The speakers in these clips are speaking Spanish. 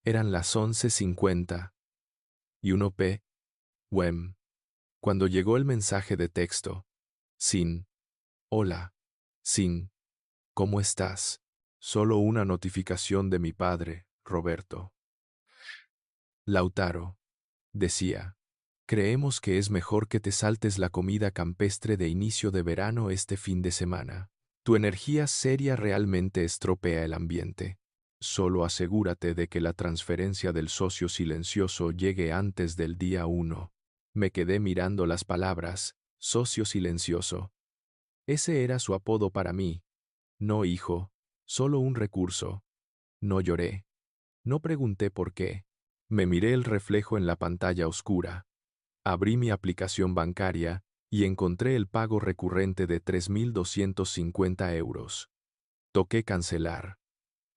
Eran las 11:50 y 1 p. cuando llegó el mensaje de texto. Sin hola, sin ¿cómo estás? Solo una notificación de mi padre, Roberto. Lautaro, decía, creemos que es mejor que te saltes la comida campestre de inicio de verano este fin de semana. Tu energía seria realmente estropea el ambiente. Solo asegúrate de que la transferencia del socio silencioso llegue antes del día 1. Me quedé mirando las palabras, socio silencioso. Ese era su apodo para mí. No, hijo, solo un recurso. No lloré. No pregunté por qué. Me miré el reflejo en la pantalla oscura. Abrí mi aplicación bancaria y encontré el pago recurrente de 3.250 euros. Toqué cancelar.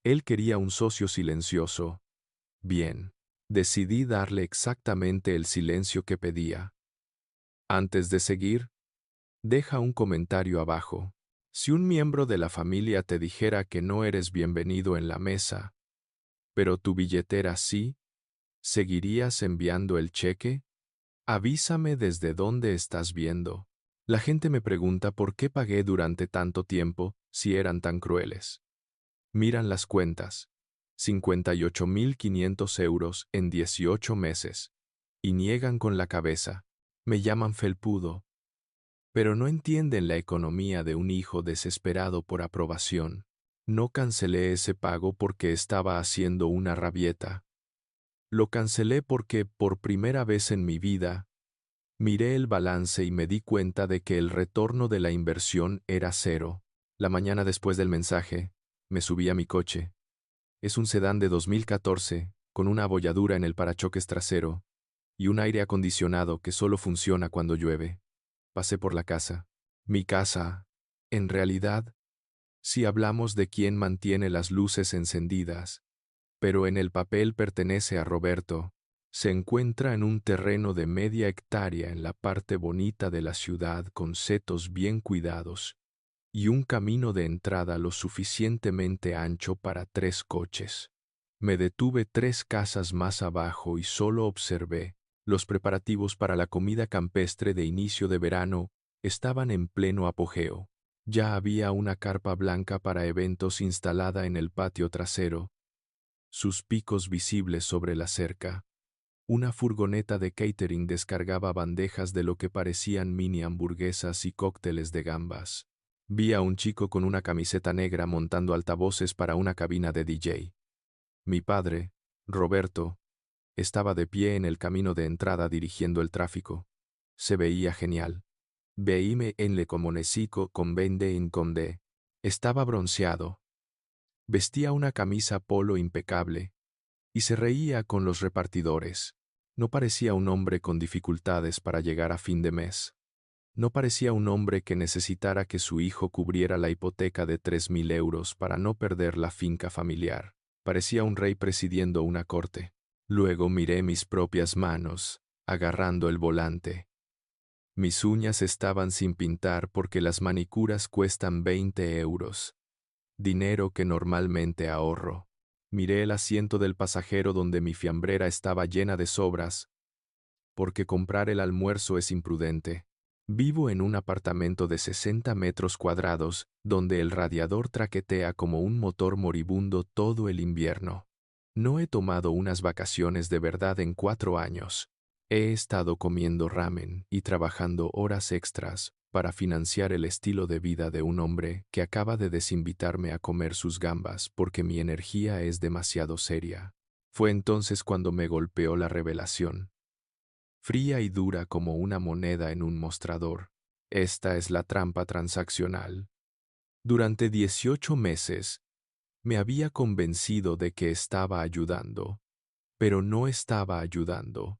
Él quería un socio silencioso. Bien. Decidí darle exactamente el silencio que pedía. Antes de seguir, deja un comentario abajo. Si un miembro de la familia te dijera que no eres bienvenido en la mesa, pero tu billetera sí, ¿seguirías enviando el cheque? Avísame desde dónde estás viendo. La gente me pregunta por qué pagué durante tanto tiempo si eran tan crueles. Miran las cuentas. 58.500 euros en 18 meses. Y niegan con la cabeza. Me llaman felpudo. Pero no entienden la economía de un hijo desesperado por aprobación. No cancelé ese pago porque estaba haciendo una rabieta. Lo cancelé porque, por primera vez en mi vida, miré el balance y me di cuenta de que el retorno de la inversión era cero. La mañana después del mensaje, me subí a mi coche. Es un sedán de 2014, con una abolladura en el parachoques trasero y un aire acondicionado que solo funciona cuando llueve. Pasé por la casa. Mi casa, en realidad, si hablamos de quién mantiene las luces encendidas, pero en el papel pertenece a Roberto, se encuentra en un terreno de media hectárea en la parte bonita de la ciudad con setos bien cuidados y un camino de entrada lo suficientemente ancho para 3 coches. Me detuve 3 casas más abajo y solo observé. Los preparativos para la comida campestre de inicio de verano estaban en pleno apogeo. Ya había una carpa blanca para eventos instalada en el patio trasero, sus picos visibles sobre la cerca. Una furgoneta de catering descargaba bandejas de lo que parecían mini hamburguesas y cócteles de gambas. Vi a un chico con una camiseta negra montando altavoces para una cabina de DJ. Mi padre, Roberto, estaba de pie en el camino de entrada dirigiendo el tráfico. Se veía genial. Veíme en le comonecico con vende in conde. Estaba bronceado. Vestía una camisa polo impecable y se reía con los repartidores. No parecía un hombre con dificultades para llegar a fin de mes. No parecía un hombre que necesitara que su hijo cubriera la hipoteca de 3.000 euros para no perder la finca familiar. Parecía un rey presidiendo una corte. Luego miré mis propias manos, agarrando el volante. Mis uñas estaban sin pintar porque las manicuras cuestan 20 euros. Dinero que normalmente ahorro. Miré el asiento del pasajero donde mi fiambrera estaba llena de sobras, porque comprar el almuerzo es imprudente. Vivo en un apartamento de 60 metros cuadrados, donde el radiador traquetea como un motor moribundo todo el invierno. No he tomado unas vacaciones de verdad en 4 años. He estado comiendo ramen y trabajando horas extras para financiar el estilo de vida de un hombre que acaba de desinvitarme a comer sus gambas porque mi energía es demasiado seria. Fue entonces cuando me golpeó la revelación. Fría y dura como una moneda en un mostrador. Esta es la trampa transaccional. Durante 18 meses, me había convencido de que estaba ayudando, pero no estaba ayudando.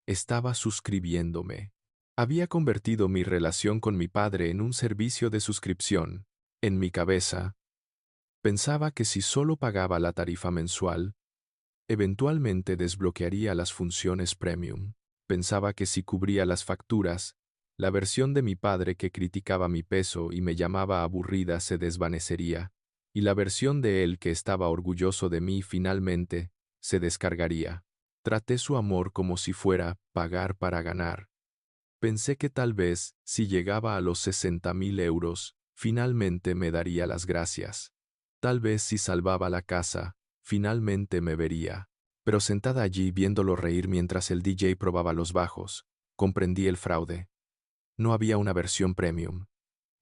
Estaba suscribiéndome. Había convertido mi relación con mi padre en un servicio de suscripción. En mi cabeza, pensaba que si solo pagaba la tarifa mensual, eventualmente desbloquearía las funciones premium. Pensaba que si cubría las facturas, la versión de mi padre que criticaba mi peso y me llamaba aburrida se desvanecería, y la versión de él que estaba orgulloso de mí finalmente se descargaría. Traté su amor como si fuera pagar para ganar. Pensé que tal vez, si llegaba a los 60.000 euros, finalmente me daría las gracias. Tal vez si salvaba la casa, finalmente me vería. Pero sentada allí viéndolo reír mientras el DJ probaba los bajos, comprendí el fraude. No había una versión premium.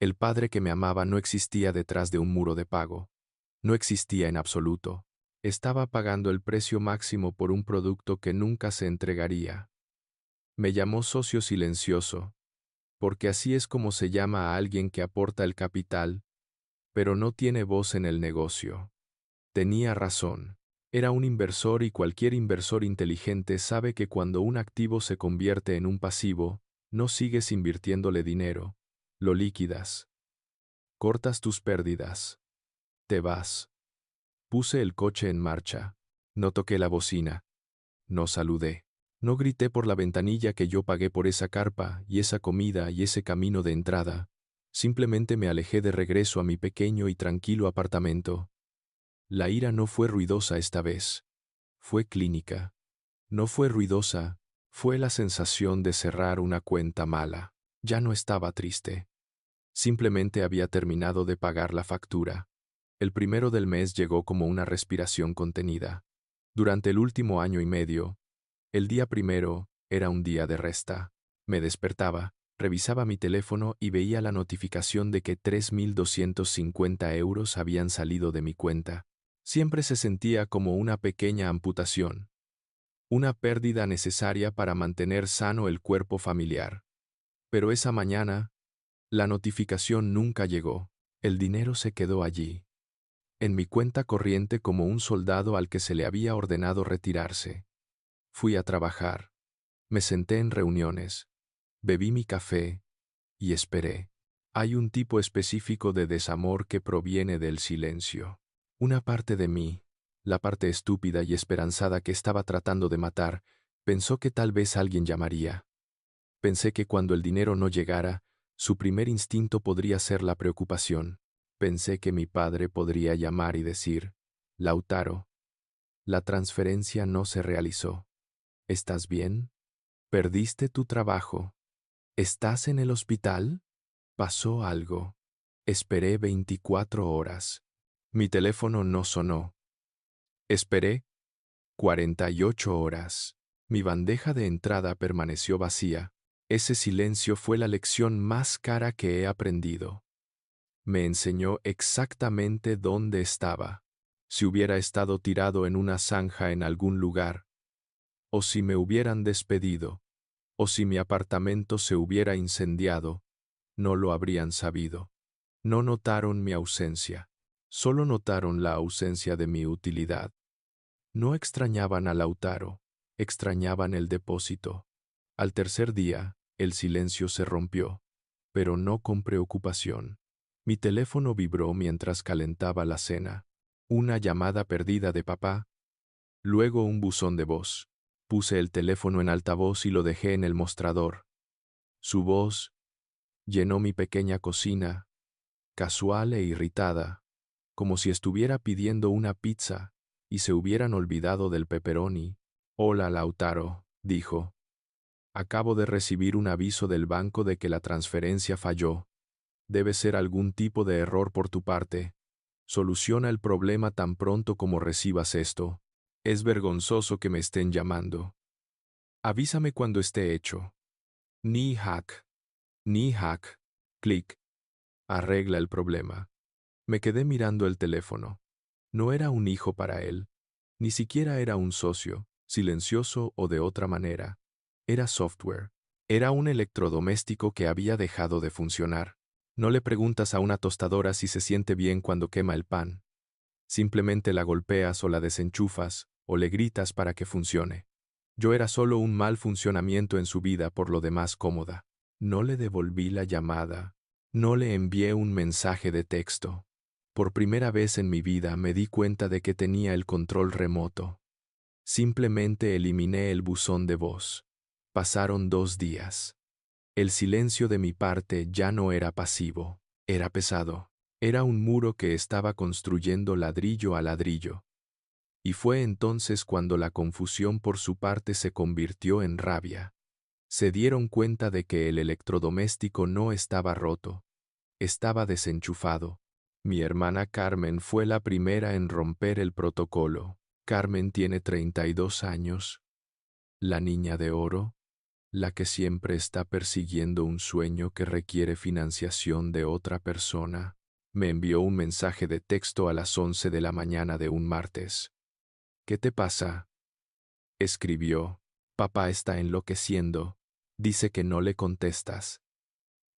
El padre que me amaba no existía detrás de un muro de pago. No existía en absoluto. Estaba pagando el precio máximo por un producto que nunca se entregaría. Me llamó socio silencioso, porque así es como se llama a alguien que aporta el capital, pero no tiene voz en el negocio. Tenía razón. Era un inversor y cualquier inversor inteligente sabe que cuando un activo se convierte en un pasivo, no sigues invirtiéndole dinero, lo liquidas. Cortas tus pérdidas. Te vas. Puse el coche en marcha. No toqué la bocina. No saludé. No grité por la ventanilla que yo pagué por esa carpa y esa comida y ese camino de entrada. Simplemente me alejé de regreso a mi pequeño y tranquilo apartamento. La ira no fue ruidosa esta vez. Fue clínica. No fue ruidosa, fue la sensación de cerrar una cuenta mala. Ya no estaba triste. Simplemente había terminado de pagar la factura. El primero del mes llegó como una respiración contenida. Durante el último año y medio, el día primero era un día de resta. Me despertaba, revisaba mi teléfono y veía la notificación de que 3.250 euros habían salido de mi cuenta. Siempre se sentía como una pequeña amputación, una pérdida necesaria para mantener sano el cuerpo familiar. Pero esa mañana, la notificación nunca llegó. El dinero se quedó allí, en mi cuenta corriente como un soldado al que se le había ordenado retirarse. Fui a trabajar. Me senté en reuniones. Bebí mi café y esperé. Hay un tipo específico de desamor que proviene del silencio. Una parte de mí, la parte estúpida y esperanzada que estaba tratando de matar, pensó que tal vez alguien llamaría. Pensé que cuando el dinero no llegara, su primer instinto podría ser la preocupación. Pensé que mi padre podría llamar y decir, Lautaro, la transferencia no se realizó. ¿Estás bien? ¿Perdiste tu trabajo? ¿Estás en el hospital? Pasó algo. Esperé 24 horas. Mi teléfono no sonó. Esperé 48 horas. Mi bandeja de entrada permaneció vacía. Ese silencio fue la lección más cara que he aprendido. Me enseñó exactamente dónde estaba. Si hubiera estado tirado en una zanja en algún lugar, o si me hubieran despedido, o si mi apartamento se hubiera incendiado, no lo habrían sabido. No notaron mi ausencia, solo notaron la ausencia de mi utilidad. No extrañaban a Lautaro, extrañaban el depósito. Al tercer día, el silencio se rompió, pero no con preocupación. Mi teléfono vibró mientras calentaba la cena. Una llamada perdida de papá, luego un buzón de voz. Puse el teléfono en altavoz y lo dejé en el mostrador. Su voz llenó mi pequeña cocina, casual e irritada, como si estuviera pidiendo una pizza y se hubieran olvidado del pepperoni. Hola, Lautaro, dijo. Acabo de recibir un aviso del banco de que la transferencia falló. Debe ser algún tipo de error por tu parte. Soluciona el problema tan pronto como recibas esto. Es vergonzoso que me estén llamando. Avísame cuando esté hecho. Ni hack. Ni hack. Clic. Arregla el problema. Me quedé mirando el teléfono. No era un hijo para él. Ni siquiera era un socio, silencioso o de otra manera. Era software. Era un electrodoméstico que había dejado de funcionar. No le preguntas a una tostadora si se siente bien cuando quema el pan. Simplemente la golpeas o la desenchufas o le gritas para que funcione. Yo era solo un mal funcionamiento en su vida, por lo demás cómoda. No le devolví la llamada. No le envié un mensaje de texto. Por primera vez en mi vida me di cuenta de que tenía el control remoto. Simplemente eliminé el buzón de voz. Pasaron 2 días. El silencio de mi parte ya no era pasivo, era pesado. Era un muro que estaba construyendo ladrillo a ladrillo. Y fue entonces cuando la confusión por su parte se convirtió en rabia. Se dieron cuenta de que el electrodoméstico no estaba roto, estaba desenchufado. Mi hermana Carmen fue la primera en romper el protocolo. Carmen tiene 32 años. La niña de oro, la que siempre está persiguiendo un sueño que requiere financiación de otra persona, me envió un mensaje de texto a las 11 de la mañana de un martes. ¿Qué te pasa? Escribió. Papá está enloqueciendo. Dice que no le contestas.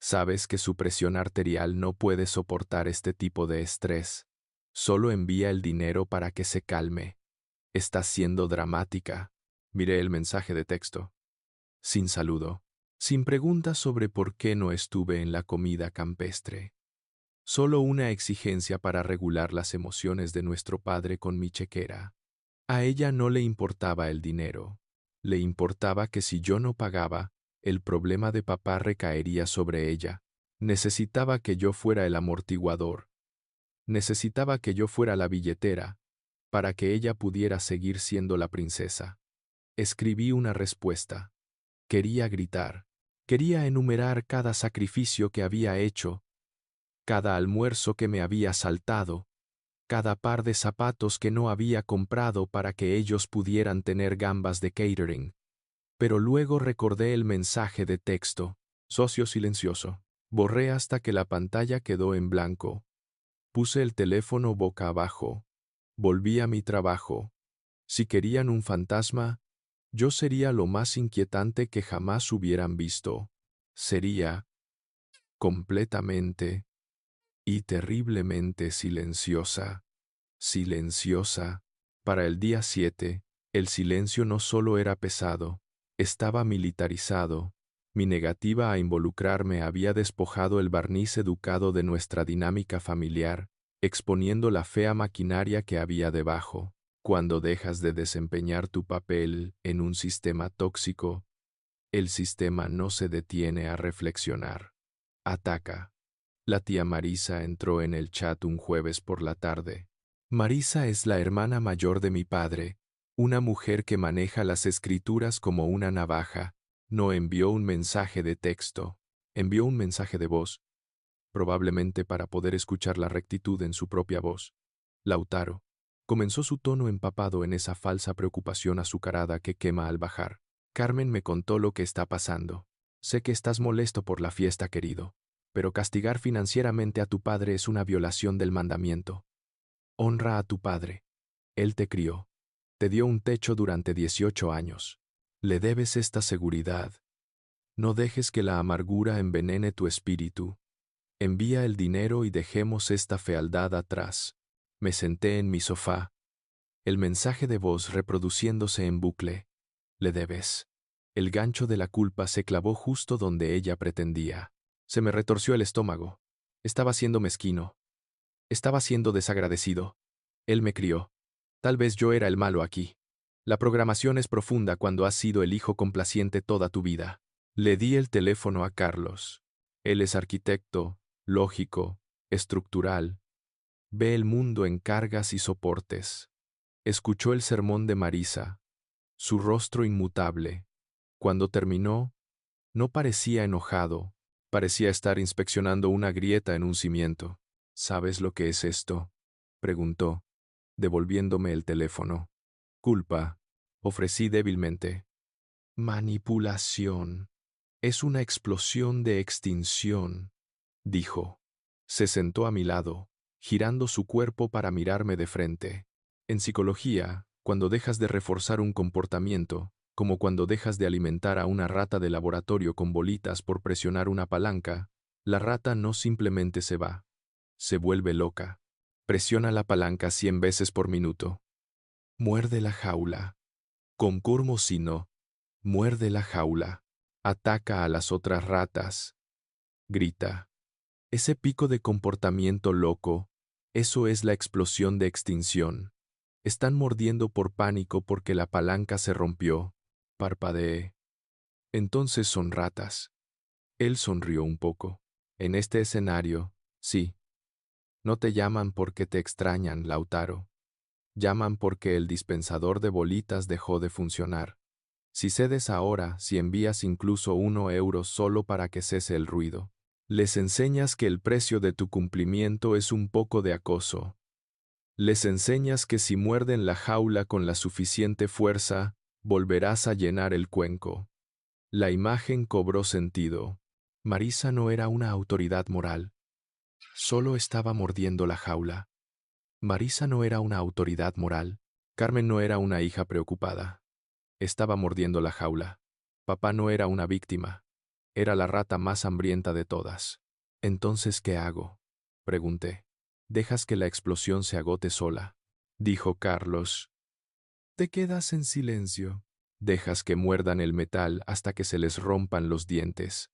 Sabes que su presión arterial no puede soportar este tipo de estrés. Solo envía el dinero para que se calme. Estás siendo dramática. Miré el mensaje de texto. Sin saludo. Sin preguntas sobre por qué no estuve en la comida campestre. Solo una exigencia para regular las emociones de nuestro padre con mi chequera. A ella no le importaba el dinero. Le importaba que si yo no pagaba, el problema de papá recaería sobre ella. Necesitaba que yo fuera el amortiguador. Necesitaba que yo fuera la billetera, para que ella pudiera seguir siendo la princesa. Escribí una respuesta. Quería gritar. Quería enumerar cada sacrificio que había hecho, cada almuerzo que me había saltado, cada par de zapatos que no había comprado para que ellos pudieran tener gambas de catering. Pero luego recordé el mensaje de texto. Socio silencioso. Borré hasta que la pantalla quedó en blanco. Puse el teléfono boca abajo. Volví a mi trabajo. Si querían un fantasma, yo sería lo más inquietante que jamás hubieran visto. Sería completamente y terriblemente silenciosa. Silenciosa. Para el día 7, el silencio no solo era pesado, estaba militarizado. Mi negativa a involucrarme había despojado el barniz educado de nuestra dinámica familiar, exponiendo la fea maquinaria que había debajo. Cuando dejas de desempeñar tu papel en un sistema tóxico, el sistema no se detiene a reflexionar. Ataca. La tía Marisa entró en el chat un jueves por la tarde. Marisa es la hermana mayor de mi padre, una mujer que maneja las escrituras como una navaja. No envió un mensaje de texto, envió un mensaje de voz, probablemente para poder escuchar la rectitud en su propia voz. Lautaro. Comenzó su tono empapado en esa falsa preocupación azucarada que quema al bajar. Carmen me contó lo que está pasando. Sé que estás molesto por la fiesta, querido, pero castigar financieramente a tu padre es una violación del mandamiento. Honra a tu padre. Él te crió. Te dio un techo durante 18 años. Le debes esta seguridad. No dejes que la amargura envenene tu espíritu. Envía el dinero y dejemos esta fealdad atrás. Me senté en mi sofá. El mensaje de voz reproduciéndose en bucle. Le debes. El gancho de la culpa se clavó justo donde ella pretendía. Se me retorció el estómago. Estaba siendo mezquino. Estaba siendo desagradecido. Él me crió. Tal vez yo era el malo aquí. La programación es profunda cuando has sido el hijo complaciente toda tu vida. Le di el teléfono a Carlos. Él es arquitecto, lógico, estructural. Ve el mundo en cargas y soportes. Escuchó el sermón de Marisa, su rostro inmutable. Cuando terminó, no parecía enojado, parecía estar inspeccionando una grieta en un cimiento. ¿Sabes lo que es esto?, preguntó, devolviéndome el teléfono. Culpa, ofrecí débilmente. Manipulación. Es una explosión de extinción, dijo. Se sentó a mi lado, girando su cuerpo para mirarme de frente. En psicología, cuando dejas de reforzar un comportamiento, como cuando dejas de alimentar a una rata de laboratorio con bolitas por presionar una palanca, la rata no simplemente se va, se vuelve loca. Presiona la palanca 100 veces por minuto. Muerde la jaula. Con Cormosino, muerde la jaula. Ataca a las otras ratas. Grita. Ese pico de comportamiento loco, eso es la explosión de extinción. Están mordiendo por pánico porque la palanca se rompió. Parpadeé. Entonces son ratas. Él sonrió un poco. En este escenario, sí. No te llaman porque te extrañan, Lautaro. Llaman porque el dispensador de bolitas dejó de funcionar. Si cedes ahora, si envías incluso 1 euro solo para que cese el ruido, les enseñas que el precio de tu cumplimiento es un poco de acoso. Les enseñas que si muerden la jaula con la suficiente fuerza, volverás a llenar el cuenco. La imagen cobró sentido. Marisa no era una autoridad moral. Solo estaba mordiendo la jaula. Marisa no era una autoridad moral. Carmen no era una hija preocupada. Estaba mordiendo la jaula. Papá no era una víctima. Era la rata más hambrienta de todas. ¿Entonces qué hago?, pregunté. Dejas que la explosión se agote sola, dijo Carlos. Te quedas en silencio. Dejas que muerdan el metal hasta que se les rompan los dientes.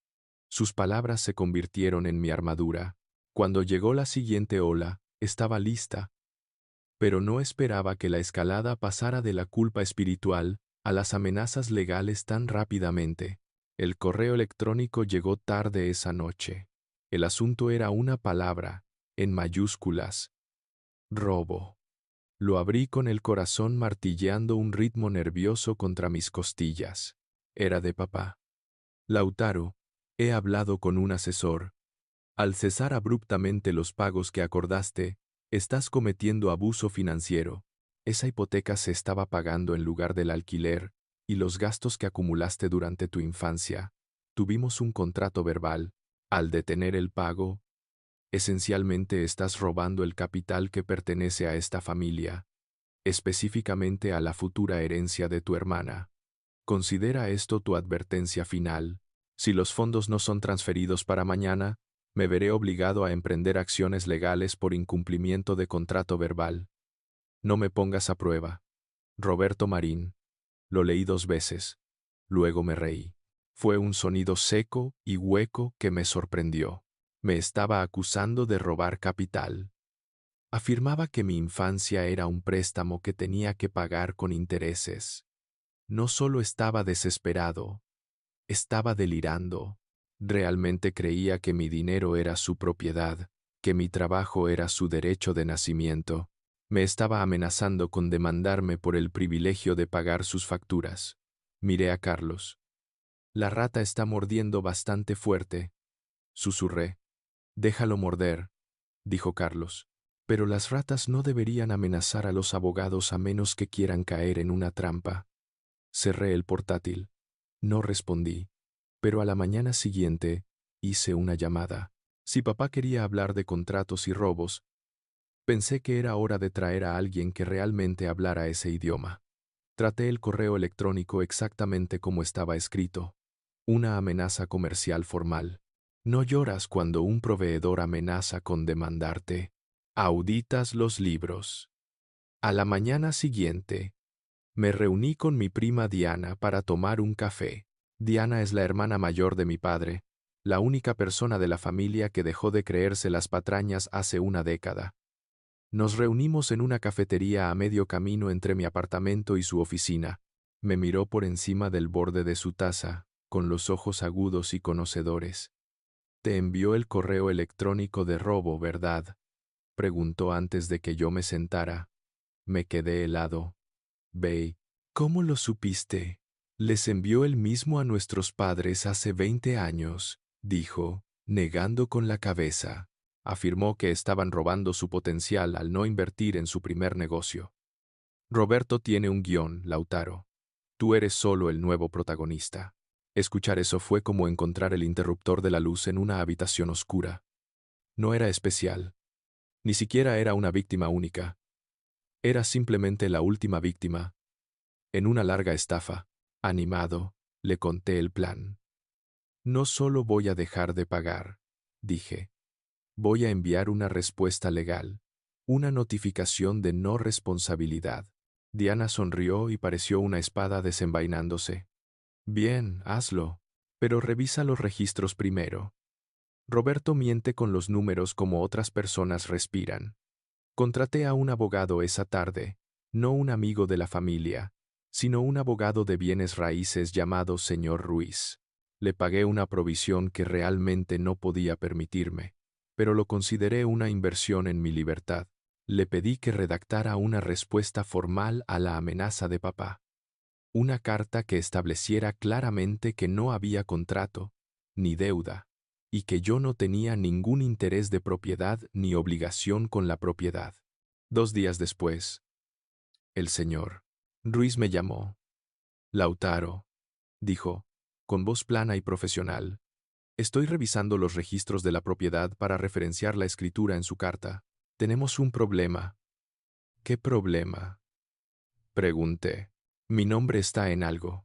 Sus palabras se convirtieron en mi armadura. Cuando llegó la siguiente ola, estaba lista. Pero no esperaba que la escalada pasara de la culpa espiritual a las amenazas legales tan rápidamente. El correo electrónico llegó tarde esa noche. El asunto era una palabra, en mayúsculas: robo. Lo abrí con el corazón martilleando un ritmo nervioso contra mis costillas. Era de papá. Lautaro, he hablado con un asesor. Al cesar abruptamente los pagos que acordaste, estás cometiendo abuso financiero. Esa hipoteca se estaba pagando en lugar del alquiler y los gastos que acumulaste durante tu infancia. Tuvimos un contrato verbal. Al detener el pago, esencialmente estás robando el capital que pertenece a esta familia, específicamente a la futura herencia de tu hermana. Considera esto tu advertencia final. Si los fondos no son transferidos para mañana, me veré obligado a emprender acciones legales por incumplimiento de contrato verbal. No me pongas a prueba. Roberto Marín. Lo leí 2 veces. Luego me reí. Fue un sonido seco y hueco que me sorprendió. Me estaba acusando de robar capital. Afirmaba que mi infancia era un préstamo que tenía que pagar con intereses. No solo estaba desesperado, estaba delirando. Realmente creía que mi dinero era su propiedad, que mi trabajo era su derecho de nacimiento. Me estaba amenazando con demandarme por el privilegio de pagar sus facturas. Miré a Carlos. La rata está mordiendo bastante fuerte, susurré. Déjalo morder, dijo Carlos. Pero las ratas no deberían amenazar a los abogados a menos que quieran caer en una trampa. Cerré el portátil. No respondí. Pero a la mañana siguiente hice una llamada. Si papá quería hablar de contratos y robos, pensé que era hora de traer a alguien que realmente hablara ese idioma. Traté el correo electrónico exactamente como estaba escrito. Una amenaza comercial formal. No lloras cuando un proveedor amenaza con demandarte. Auditas los libros. A la mañana siguiente, me reuní con mi prima Diana para tomar un café. Diana es la hermana mayor de mi padre, la única persona de la familia que dejó de creerse las patrañas hace una década. Nos reunimos en una cafetería a medio camino entre mi apartamento y su oficina. Me miró por encima del borde de su taza, con los ojos agudos y conocedores. «Te envió el correo electrónico de robo, ¿verdad?», preguntó antes de que yo me sentara. Me quedé helado. «Ve, ¿cómo lo supiste?». «Les envió el mismo a nuestros padres hace 20 años», dijo, negando con la cabeza. Afirmó que estaban robando su potencial al no invertir en su primer negocio. «Roberto tiene un guión, Lautaro. Tú eres solo el nuevo protagonista». Escuchar eso fue como encontrar el interruptor de la luz en una habitación oscura. No era especial. Ni siquiera era una víctima única. Era simplemente la última víctima. En una larga estafa, animado, le conté el plan. «No solo voy a dejar de pagar», dije. «Voy a enviar una respuesta legal, una notificación de no responsabilidad». Diana sonrió y pareció una espada desenvainándose. «Bien, hazlo, pero revisa los registros primero. Roberto miente con los números como otras personas respiran. Contraté a un abogado esa tarde, no un amigo de la familia, sino un abogado de bienes raíces llamado señor Ruiz. Le pagué una provisión que realmente no podía permitirme, pero lo consideré una inversión en mi libertad. Le pedí que redactara una respuesta formal a la amenaza de papá. Una carta que estableciera claramente que no había contrato, ni deuda, y que yo no tenía ningún interés de propiedad ni obligación con la propiedad. 2 días después, el señor Ruiz me llamó. Lautaro, dijo, con voz plana y profesional, estoy revisando los registros de la propiedad para referenciar la escritura en su carta. Tenemos un problema. ¿Qué problema? Pregunté. Mi nombre está en algo.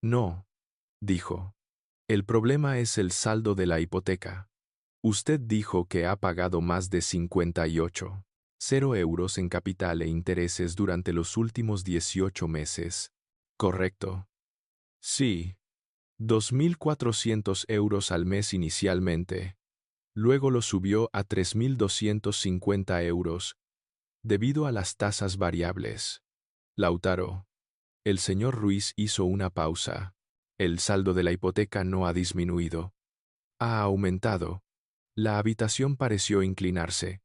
No, dijo. El problema es el saldo de la hipoteca. Usted dijo que ha pagado más de 58,0 euros en capital e intereses durante los últimos 18 meses. ¿Correcto? Sí. 2.400 euros al mes inicialmente. Luego lo subió a 3.250 euros, debido a las tasas variables. Lautaro. El señor Ruiz hizo una pausa. El saldo de la hipoteca no ha disminuido. Ha aumentado. La habitación pareció inclinarse.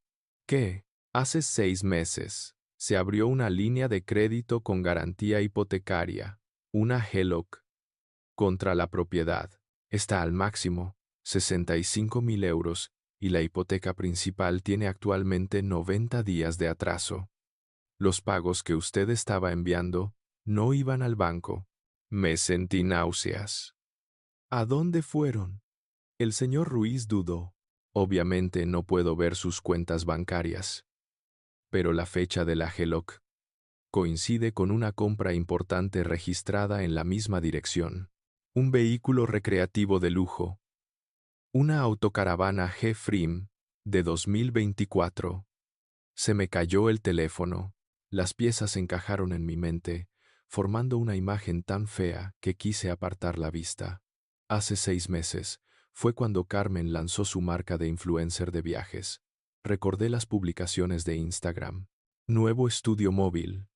¿Qué? Hace 6 meses se abrió una línea de crédito con garantía hipotecaria, una HELOC, contra la propiedad. Está al máximo, 65.000 euros, y la hipoteca principal tiene actualmente 90 días de atraso. Los pagos que usted estaba enviando no iban al banco. Me sentí náuseas. ¿A dónde fueron? El señor Ruiz dudó. Obviamente no puedo ver sus cuentas bancarias. Pero la fecha de la HELOC coincide con una compra importante registrada en la misma dirección. Un vehículo recreativo de lujo. Una autocaravana G-Frame de 2024. Se me cayó el teléfono. Las piezas encajaron en mi mente, formando una imagen tan fea que quise apartar la vista. Hace 6 meses fue cuando Carmen lanzó su marca de influencer de viajes. Recordé las publicaciones de Instagram. Nuevo estudio móvil.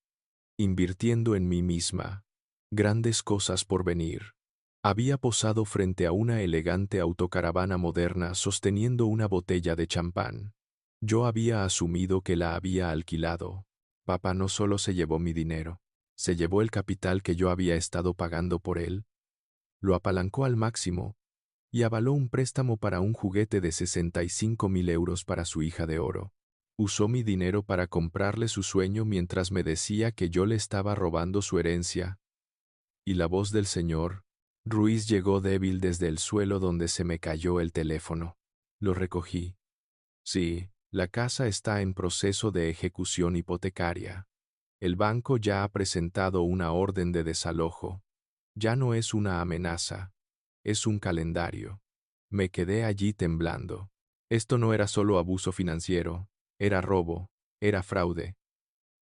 Invirtiendo en mí misma. Grandes cosas por venir. Había posado frente a una elegante autocaravana moderna sosteniendo una botella de champán. Yo había asumido que la había alquilado. Papá no solo se llevó mi dinero, se llevó el capital que yo había estado pagando por él, lo apalancó al máximo y avaló un préstamo para un juguete de 65.000 euros para su hija de oro. Usó mi dinero para comprarle su sueño mientras me decía que yo le estaba robando su herencia. Y la voz del señor Ruiz llegó débil desde el suelo donde se me cayó el teléfono. Lo recogí. Sí. La casa está en proceso de ejecución hipotecaria. El banco ya ha presentado una orden de desalojo. Ya no es una amenaza, es un calendario. Me quedé allí temblando. Esto no era solo abuso financiero, era robo, era fraude.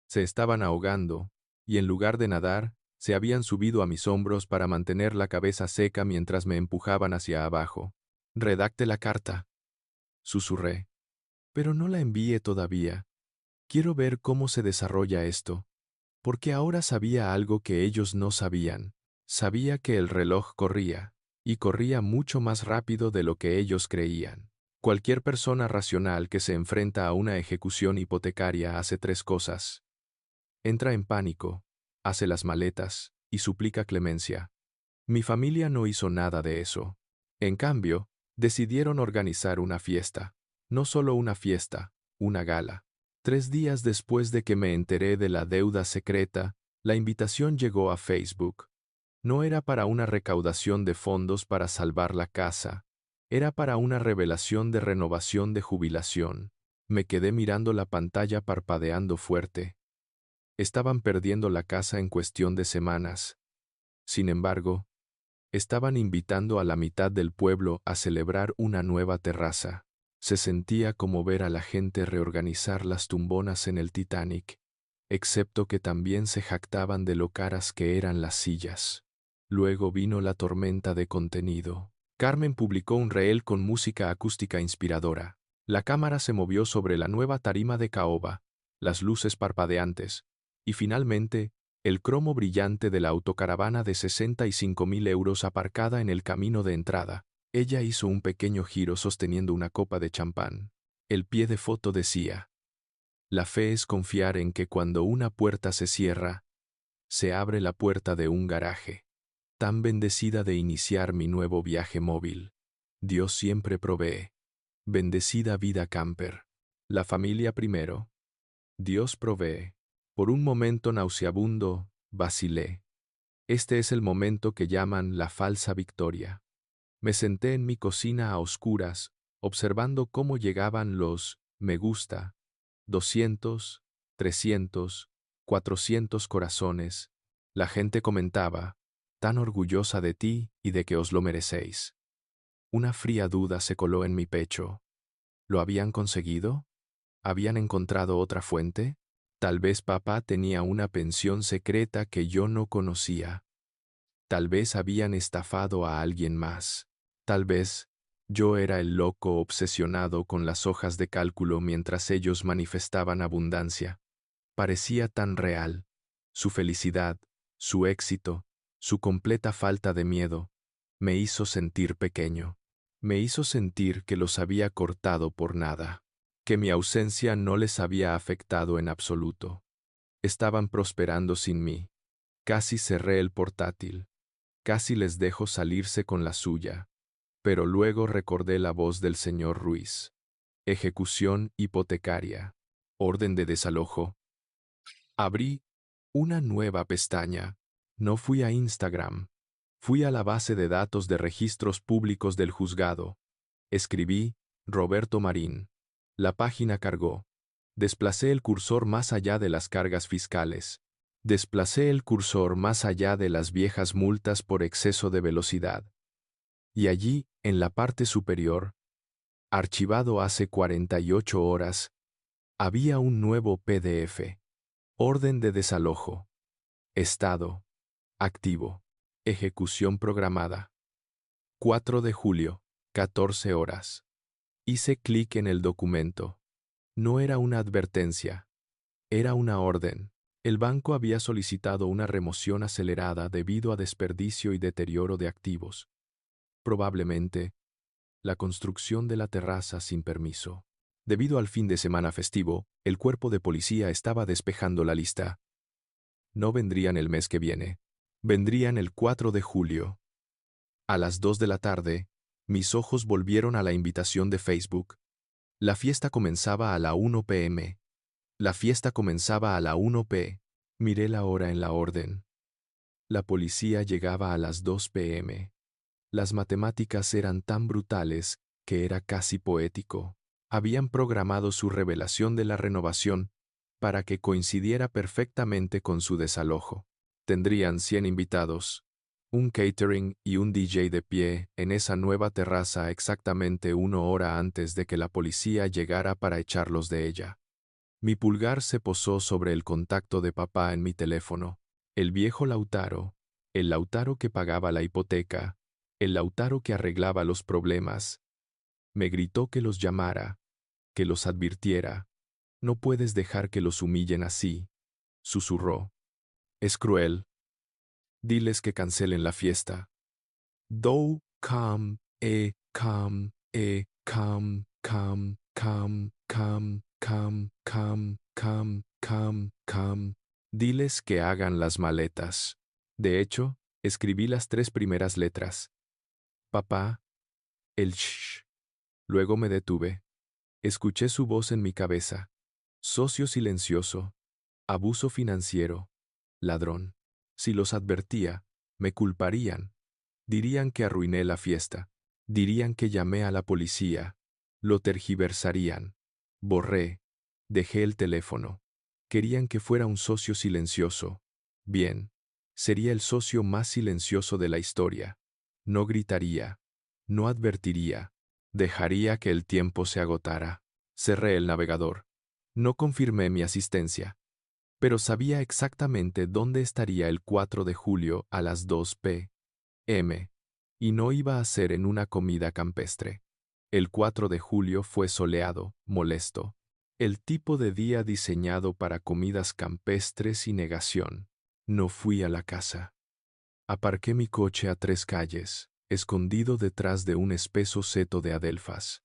Se estaban ahogando, y en lugar de nadar, se habían subido a mis hombros para mantener la cabeza seca mientras me empujaban hacia abajo. Redacte la carta, susurré. Pero no la envíe todavía. Quiero ver cómo se desarrolla esto, porque ahora sabía algo que ellos no sabían. Sabía que el reloj corría, y corría mucho más rápido de lo que ellos creían. Cualquier persona racional que se enfrenta a una ejecución hipotecaria hace 3 cosas. Entra en pánico, hace las maletas y suplica clemencia. Mi familia no hizo nada de eso. En cambio, decidieron organizar una fiesta. No solo una fiesta, una gala. 3 días después de que me enteré de la deuda secreta, la invitación llegó a Facebook. No era para una recaudación de fondos para salvar la casa, era para una revelación de renovación de jubilación. Me quedé mirando la pantalla parpadeando fuerte. Estaban perdiendo la casa en cuestión de semanas. Sin embargo, estaban invitando a la mitad del pueblo a celebrar una nueva terraza. Se sentía como ver a la gente reorganizar las tumbonas en el Titanic, excepto que también se jactaban de lo caras que eran las sillas. Luego vino la tormenta de contenido. Carmen publicó un reel con música acústica inspiradora. La cámara se movió sobre la nueva tarima de caoba, las luces parpadeantes, y finalmente, el cromo brillante de la autocaravana de 65.000 euros aparcada en el camino de entrada. Ella hizo un pequeño giro sosteniendo una copa de champán. El pie de foto decía: La fe es confiar en que cuando una puerta se cierra, se abre la puerta de un garaje. Tan bendecida de iniciar mi nuevo viaje móvil. Dios siempre provee. Bendecida vida camper. La familia primero. Dios provee. Por un momento nauseabundo, vacilé. Este es el momento que llaman la falsa victoria. Me senté en mi cocina a oscuras, observando cómo llegaban los me gusta, 200, 300, 400 corazones. La gente comentaba, tan orgullosa de ti y de que os lo merecéis. Una fría duda se coló en mi pecho. ¿Lo habían conseguido? ¿Habían encontrado otra fuente? Tal vez papá tenía una pensión secreta que yo no conocía. Tal vez habían estafado a alguien más. Tal vez yo era el loco obsesionado con las hojas de cálculo mientras ellos manifestaban abundancia. Parecía tan real. Su felicidad, su éxito, su completa falta de miedo, me hizo sentir pequeño. Me hizo sentir que los había cortado por nada, que mi ausencia no les había afectado en absoluto. Estaban prosperando sin mí. Casi cerré el portátil. Casi les dejo salirse con la suya. Pero luego recordé la voz del señor Ruiz. Ejecución hipotecaria. Orden de desalojo. Abrí una nueva pestaña. No fui a Instagram. Fui a la base de datos de registros públicos del juzgado. Escribí Roberto Marín. La página cargó. Desplacé el cursor más allá de las cargas fiscales. Desplacé el cursor más allá de las viejas multas por exceso de velocidad. Y allí, en la parte superior, archivado hace 48 horas, había un nuevo PDF. Orden de desalojo. Estado. Activo. Ejecución programada. 4 de julio, 14 horas. Hice clic en el documento. No era una advertencia. Era una orden. El banco había solicitado una remoción acelerada debido a desperdicio y deterioro de activos. Probablemente, la construcción de la terraza sin permiso. Debido al fin de semana festivo, el cuerpo de policía estaba despejando la lista. No vendrían el mes que viene. Vendrían el 4 de julio. A las 2 de la tarde, mis ojos volvieron a la invitación de Facebook. La fiesta comenzaba a la 1 p.m. La fiesta comenzaba a la 1 p. Miré la hora en la orden. La policía llegaba a las 2 p.m. Las matemáticas eran tan brutales que era casi poético. Habían programado su revelación de la renovación para que coincidiera perfectamente con su desalojo. Tendrían 100 invitados, un catering y un DJ de pie en esa nueva terraza exactamente 1 hora antes de que la policía llegara para echarlos de ella. Mi pulgar se posó sobre el contacto de papá en mi teléfono. El viejo Lautaro, el Lautaro que pagaba la hipoteca, el Lautaro que arreglaba los problemas. Me gritó que los llamara, que los advirtiera. No puedes dejar que los humillen así, susurró. Es cruel. Diles que cancelen la fiesta. Do, come, come, come, come, come, come, come, come, come, come, come. Diles que hagan las maletas. De hecho, escribí las 3 primeras letras. Papá, el shh. Luego me detuve. Escuché su voz en mi cabeza. Socio silencioso. Abuso financiero. Ladrón. Si los advertía, me culparían. Dirían que arruiné la fiesta. Dirían que llamé a la policía. Lo tergiversarían. Borré. Dejé el teléfono. Querían que fuera un socio silencioso. Bien. Sería el socio más silencioso de la historia. No gritaría. No advertiría. Dejaría que el tiempo se agotara. Cerré el navegador. No confirmé mi asistencia. Pero sabía exactamente dónde estaría el 4 de julio a las 2 p.m. Y no iba a ser en una comida campestre. El 4 de julio fue soleado, molesto. El tipo de día diseñado para comidas campestres y negación. No fui a la casa. Aparqué mi coche a 3 calles, escondido detrás de un espeso seto de adelfas.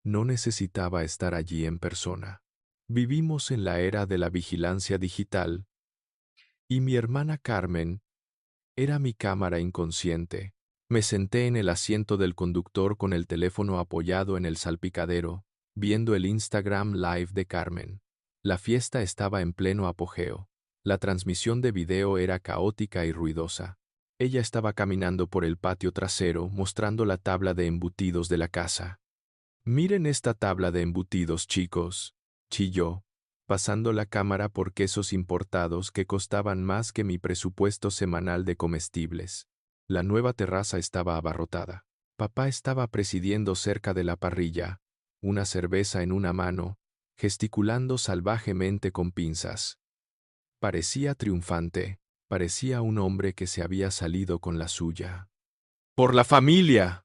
No necesitaba estar allí en persona. Vivimos en la era de la vigilancia digital, y mi hermana Carmen era mi cámara inconsciente. Me senté en el asiento del conductor con el teléfono apoyado en el salpicadero, viendo el Instagram Live de Carmen. La fiesta estaba en pleno apogeo. La transmisión de video era caótica y ruidosa. Ella estaba caminando por el patio trasero, mostrando la tabla de embutidos de la casa. «Miren esta tabla de embutidos, chicos», chilló, pasando la cámara por quesos importados que costaban más que mi presupuesto semanal de comestibles. La nueva terraza estaba abarrotada. Papá estaba presidiendo cerca de la parrilla, una cerveza en una mano, gesticulando salvajemente con pinzas. Parecía triunfante, parecía un hombre que se había salido con la suya. «¡Por la familia!»,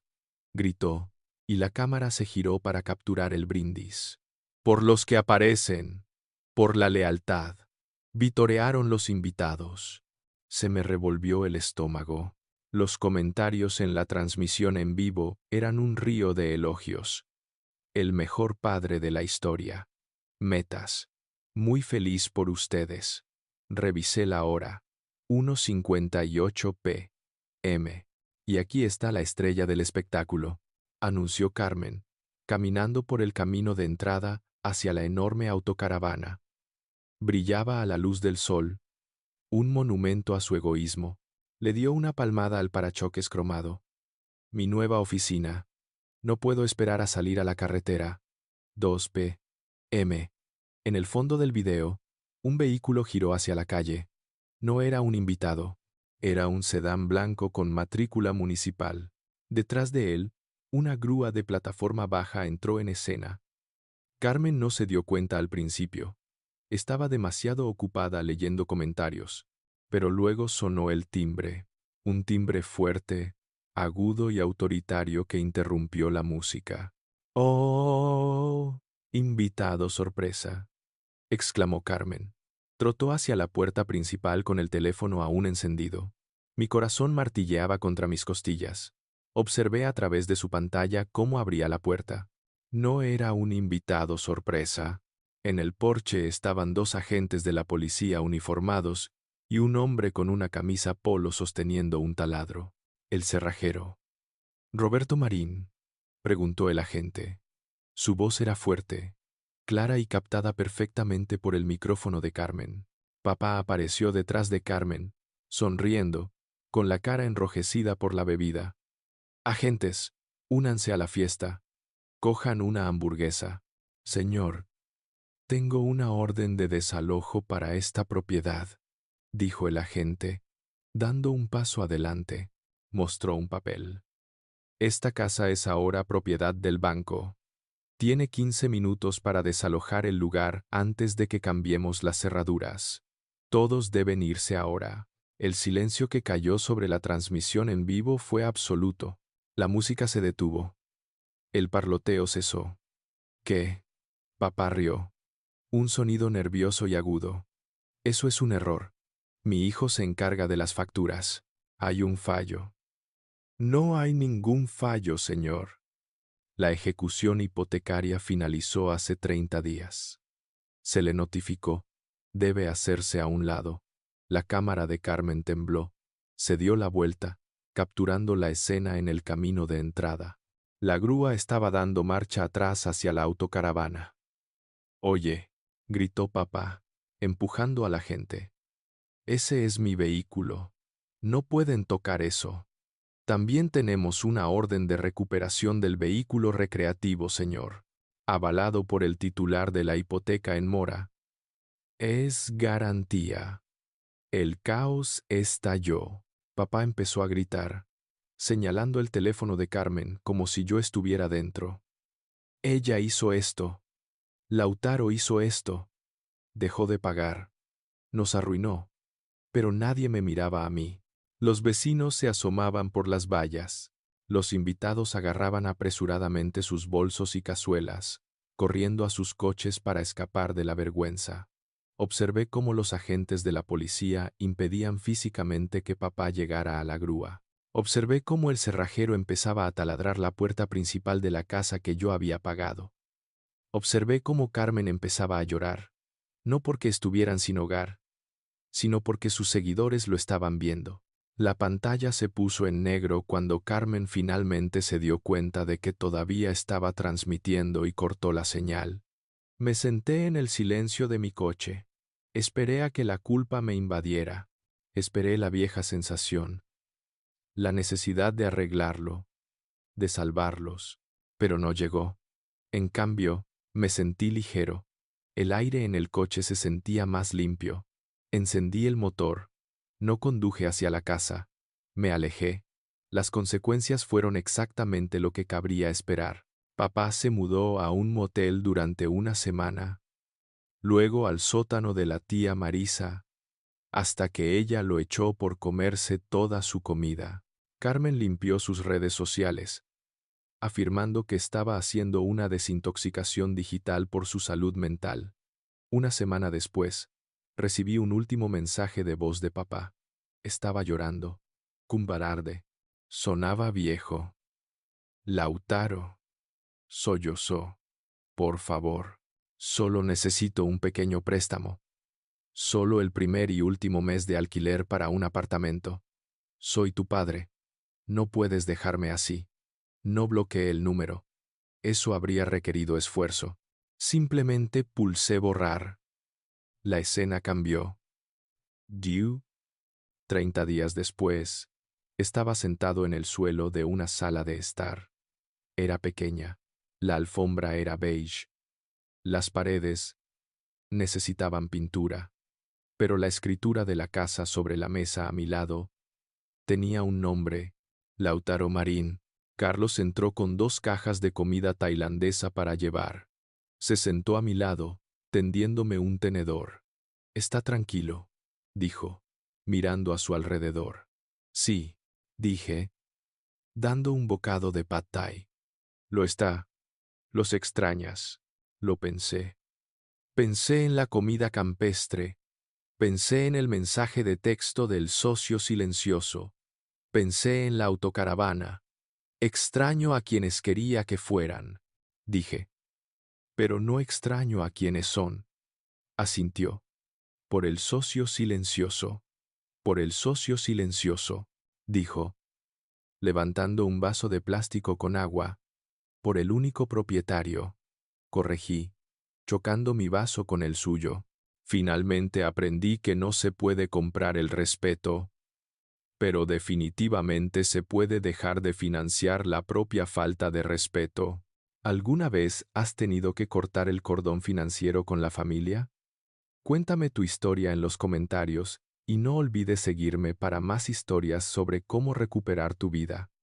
gritó, y la cámara se giró para capturar el brindis. «¡Por los que aparecen! ¡Por la lealtad!», vitorearon los invitados. Se me revolvió el estómago. Los comentarios en la transmisión en vivo eran un río de elogios. «El mejor padre de la historia. Metas. Muy feliz por ustedes». Revisé la hora. 1:58 p.m. «Y aquí está la estrella del espectáculo», anunció Carmen, caminando por el camino de entrada hacia la enorme autocaravana. Brillaba a la luz del sol, un monumento a su egoísmo. Le dio una palmada al parachoques cromado. «Mi nueva oficina. No puedo esperar a salir a la carretera». 2 p.m. En el fondo del video, un vehículo giró hacia la calle. No era un invitado. Era un sedán blanco con matrícula municipal. Detrás de él, una grúa de plataforma baja entró en escena. Carmen no se dio cuenta al principio. Estaba demasiado ocupada leyendo comentarios. Pero luego sonó el timbre. Un timbre fuerte, agudo y autoritario que interrumpió la música. «¡Oh! Invitado sorpresa», exclamó Carmen. Trotó hacia la puerta principal con el teléfono aún encendido. Mi corazón martilleaba contra mis costillas. Observé a través de su pantalla cómo abría la puerta. No era un invitado sorpresa. En el porche estaban 2 agentes de la policía uniformados y un hombre con una camisa polo sosteniendo un taladro. El cerrajero. «¿Roberto Marín?», preguntó el agente. Su voz era fuerte, clara y captada perfectamente por el micrófono de Carmen. Papá apareció detrás de Carmen, sonriendo, con la cara enrojecida por la bebida. «Agentes, únanse a la fiesta. Cojan una hamburguesa. Señor, tengo una orden de desalojo para esta propiedad», dijo el agente. Dando un paso adelante, mostró un papel. «Esta casa es ahora propiedad del banco. Tiene 15 minutos para desalojar el lugar antes de que cambiemos las cerraduras. Todos deben irse ahora». El silencio que cayó sobre la transmisión en vivo fue absoluto. La música se detuvo. El parloteo cesó. «¿Qué?», papá rió. Un sonido nervioso y agudo. «Eso es un error. Mi hijo se encarga de las facturas. Hay un fallo». «No hay ningún fallo, señor. La ejecución hipotecaria finalizó hace 30 días. Se le notificó. Debe hacerse a un lado». La cámara de Carmen tembló. Se dio la vuelta, capturando la escena en el camino de entrada. La grúa estaba dando marcha atrás hacia la autocaravana. «Oye», gritó papá, empujando a la gente. «Ese es mi vehículo. No pueden tocar eso. También tenemos una orden de recuperación del vehículo recreativo, señor, avalado por el titular de la hipoteca en mora. Es garantía». El caos estalló. Papá empezó a gritar, señalando el teléfono de Carmen como si yo estuviera dentro. «Ella hizo esto. Lautaro hizo esto. Dejó de pagar. Nos arruinó». Pero nadie me miraba a mí. Los vecinos se asomaban por las vallas. Los invitados agarraban apresuradamente sus bolsos y cazuelas, corriendo a sus coches para escapar de la vergüenza. Observé cómo los agentes de la policía impedían físicamente que papá llegara a la grúa. Observé cómo el cerrajero empezaba a taladrar la puerta principal de la casa que yo había pagado. Observé cómo Carmen empezaba a llorar, no porque estuvieran sin hogar, sino porque sus seguidores lo estaban viendo. La pantalla se puso en negro cuando Carmen finalmente se dio cuenta de que todavía estaba transmitiendo y cortó la señal. Me senté en el silencio de mi coche. Esperé a que la culpa me invadiera. Esperé la vieja sensación, la necesidad de arreglarlo, de salvarlos, pero no llegó. En cambio, me sentí ligero. El aire en el coche se sentía más limpio. Encendí el motor. No conduje hacia la casa. Me alejé. Las consecuencias fueron exactamente lo que cabría esperar. Papá se mudó a un motel durante una semana, luego al sótano de la tía Marisa, hasta que ella lo echó por comerse toda su comida. Carmen limpió sus redes sociales, afirmando que estaba haciendo una desintoxicación digital por su salud mental. Una semana después, recibí un último mensaje de voz de papá. Estaba llorando. Cumbararde. Sonaba viejo. Lautaro. Sollozó. Por favor. Solo necesito un pequeño préstamo. Solo el primer y último mes de alquiler para un apartamento. Soy tu padre. No puedes dejarme así. No bloqueé el número. Eso habría requerido esfuerzo. Simplemente pulsé borrar. La escena cambió. Due. 30 días después, estaba sentado en el suelo de una sala de estar. Era pequeña. La alfombra era beige. Las paredes necesitaban pintura, pero la escritura de la casa sobre la mesa a mi lado tenía un nombre: Lautaro Marín. Carlos entró con 2 cajas de comida tailandesa para llevar. Se sentó a mi lado, tendiéndome un tenedor. «Está tranquilo», dijo, mirando a su alrededor. «Sí», dije, dando un bocado de pad thai. «Lo está. Los extrañas», lo pensé. Pensé en la comida campestre. Pensé en el mensaje de texto del socio silencioso. Pensé en la autocaravana. «Extraño a quienes quería que fueran», dije. «Pero no extraño a quienes son», asintió. «Por el socio silencioso. Por el socio silencioso», dijo, levantando un vaso de plástico con agua. «Por el único propietario», corregí, chocando mi vaso con el suyo. Finalmente aprendí que no se puede comprar el respeto, pero definitivamente se puede dejar de financiar la propia falta de respeto. ¿Alguna vez has tenido que cortar el cordón financiero con la familia? Cuéntame tu historia en los comentarios y no olvides seguirme para más historias sobre cómo recuperar tu vida.